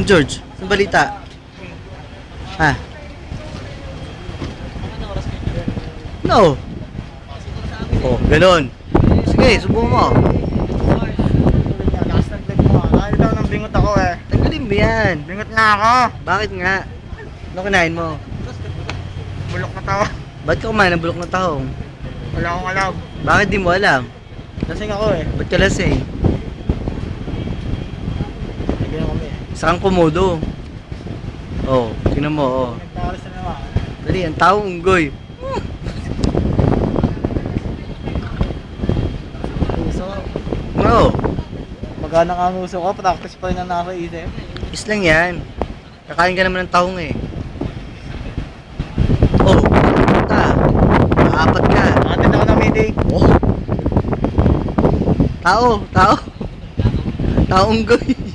George, ang balita? Ha? No. Oh, ganun. Sige, subukan mo. Lakas ng leg mo. Nakakita daw ng bingot ako eh. Tanggalin mo yan. Bingot nga ako. Bakit nga? Ano kinain mo? Bulok na tao. Ba't ka kumain ng bulok na tahong? Wala akong alam. Bakit di mo alam? Lasing ako eh. Ba't ka lasing? Nagyan kami eh. Saan komodo? Oh, tingnan mo, oh. Nagparas na naman. Dali, ang taong unggoy. Puso. No, Magana ka ang uso ko. Practice pa rin ang nakaisip. is lang yan. Kakain ka naman ng tahong eh. Oh, puta. Apat ka. Nakatid ako ng meeting. Oh. Tao, tao. Taong unggoy.